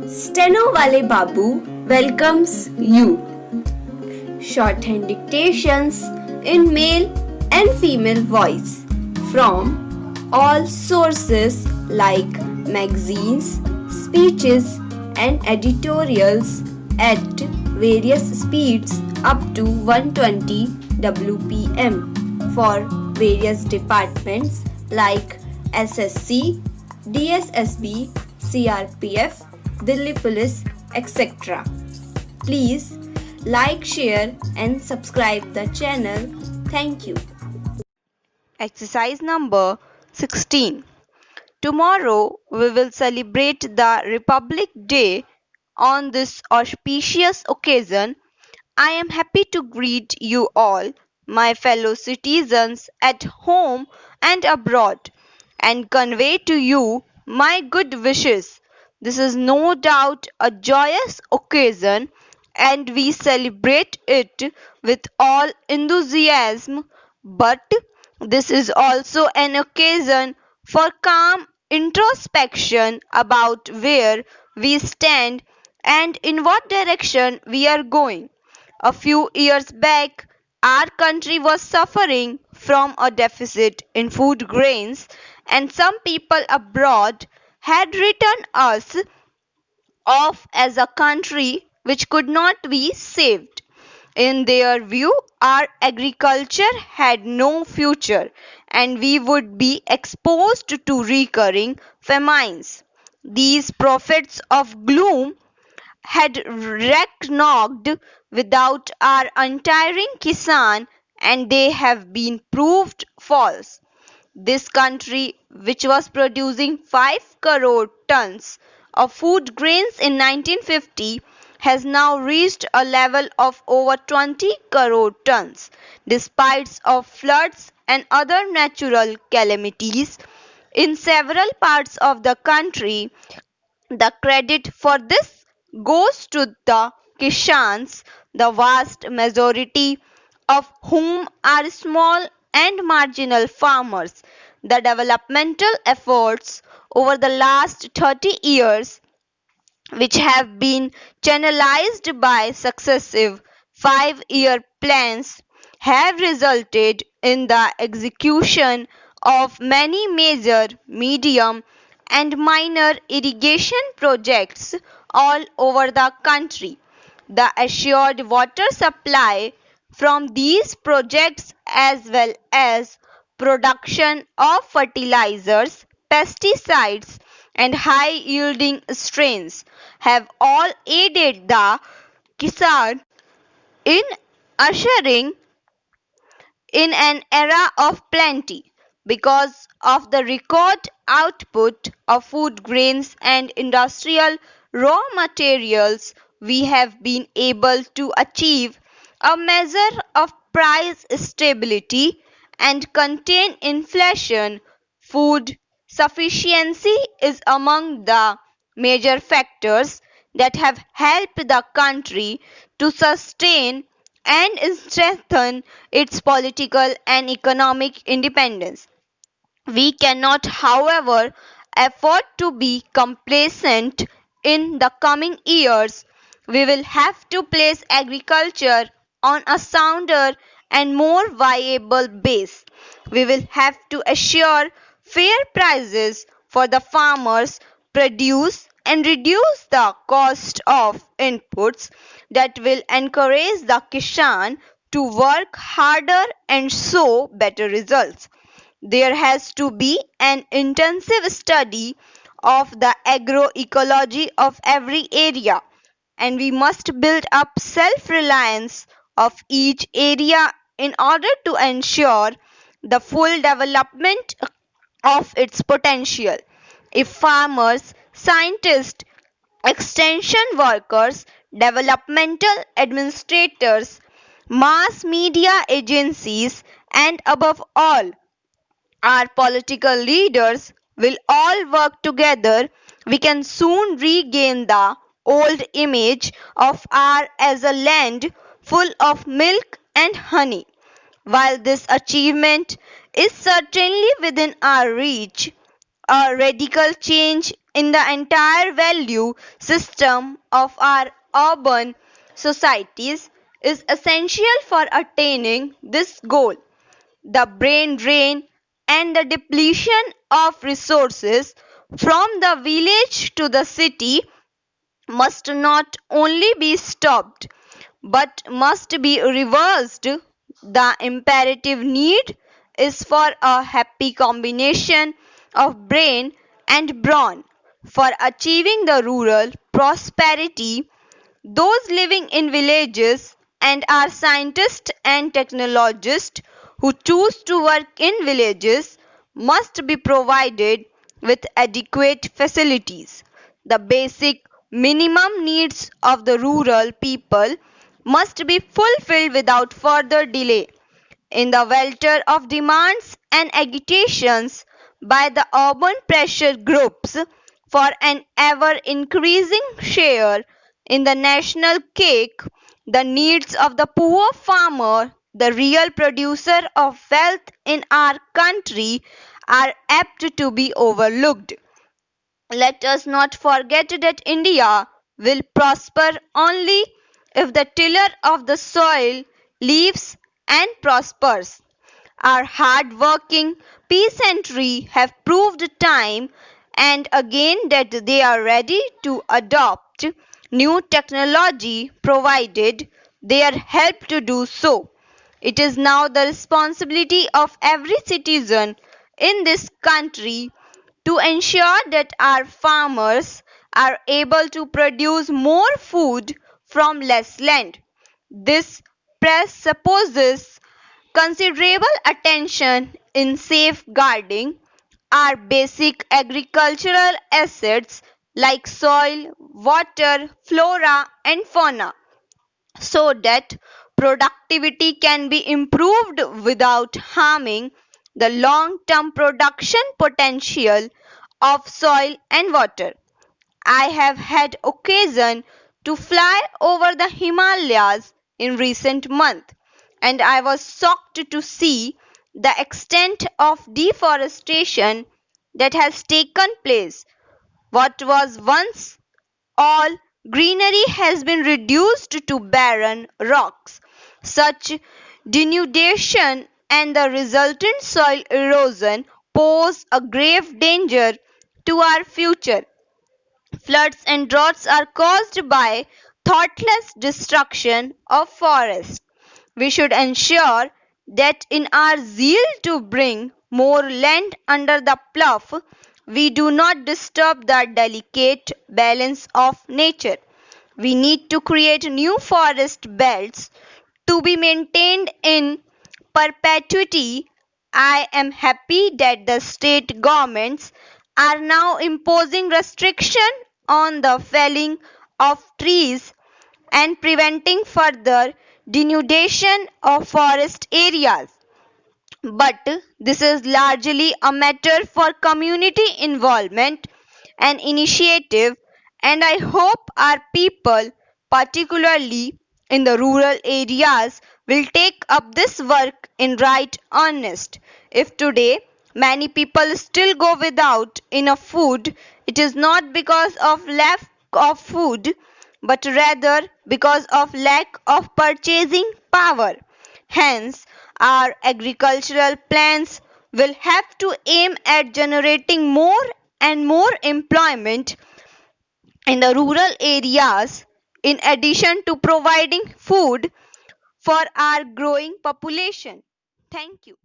Steno Wale Babu welcomes you. Shorthand dictations in male and female voice from all sources like magazines, speeches, and editorials at various speeds up to 120 WPM for various departments like SSC, DSSB, CRPF, Delhi Police, etc. Please like, share, and subscribe the channel. Thank you. Exercise number 16. Tomorrow we will celebrate the Republic Day. On this auspicious occasion, I am happy to greet you all, my fellow citizens at home and abroad, and convey to you my good wishes. This is no doubt a joyous occasion, and we celebrate it with all enthusiasm, but this is also an occasion for calm introspection about where we stand and in what direction we are going. A few years back, our country was suffering from a deficit in food grains, and some people abroad had written us off as a country which could not be saved. In their view, our agriculture had no future and we would be exposed to recurring famines. These prophets of gloom had reckoned without our untiring Kisan, and they have been proved false. This country, which was producing 5 crore tons of food grains in 1950, has now reached a level of over 20 crore tons. Despite of floods and other natural calamities in several parts of the country, the credit for this goes to the Kishans, the vast majority of whom are small and marginal farmers. The developmental efforts over the last 30 years, which have been channelized by successive 5-year plans, have resulted in the execution of many major, medium, and minor irrigation projects all over the country. The assured water supply from these projects, as well as production of fertilizers, pesticides, and high yielding strains, have all aided the Kisan in ushering in an era of plenty. Because of the record output of food grains and industrial raw materials, we have been able to achieve a measure of price stability and contain inflation. Food sufficiency is among the major factors that have helped the country to sustain and strengthen its political and economic independence. We cannot, however, afford to be complacent in the coming years. We will have to place agriculture on a sounder and more viable base. We will have to assure fair prices for the farmers' produce and reduce the cost of inputs that will encourage the Kishan to work harder and show better results. There has to be an intensive study of the agroecology of every area, and we must build up self-reliance of each area in order to ensure the full development of its potential. If farmers, scientists, extension workers, developmental administrators, mass media agencies, and above all, our political leaders will all work together, we can soon regain the old image of our as a land full of milk and honey. While this achievement is certainly within our reach, a radical change in the entire value system of our urban societies is essential for attaining this goal. The brain drain and the depletion of resources from the village to the city must not only be stopped but must be reversed. The imperative need is for a happy combination of brain and brawn for achieving the rural prosperity. Those living in villages and our scientists and technologists who choose to work in villages must be provided with adequate facilities. The basic minimum needs of the rural people must be fulfilled without further delay. In the welter of demands and agitations by the urban pressure groups for an ever increasing share in the national cake, the needs of the poor farmer, the real producer of wealth in our country, are apt to be overlooked. Let us not forget that India will prosper only if the tiller of the soil lives and prospers. Our hard-working peasantry have proved time and again that they are ready to adopt new technology provided they are helped to do so. It is now the responsibility of every citizen in this country to ensure that our farmers are able to produce more food from less land. This presupposes considerable attention in safeguarding our basic agricultural assets like soil, water, flora, and fauna so that productivity can be improved without harming the long term production potential of soil and water. I have had occasion to fly over the Himalayas in recent months and I was shocked to see the extent of deforestation that has taken place. What was once all greenery has been reduced to barren rocks. Such denudation and the resultant soil erosion pose a grave danger to our future. Floods and droughts are caused by thoughtless destruction of forests. We should ensure that in our zeal to bring more land under the plough, we do not disturb the delicate balance of nature. We need to create new forest belts to be maintained in perpetuity. I am happy that the state governments are now imposing restriction on the felling of trees and preventing further denudation of forest areas. But this is largely a matter for community involvement and initiative, and I hope our people, particularly in the rural areas, will take up this work in right earnest. If today many people still go without enough food, it is not because of lack of food, but rather because of lack of purchasing power. Hence, our agricultural plans will have to aim at generating more and more employment in the rural areas in addition to providing food for our growing population. Thank you.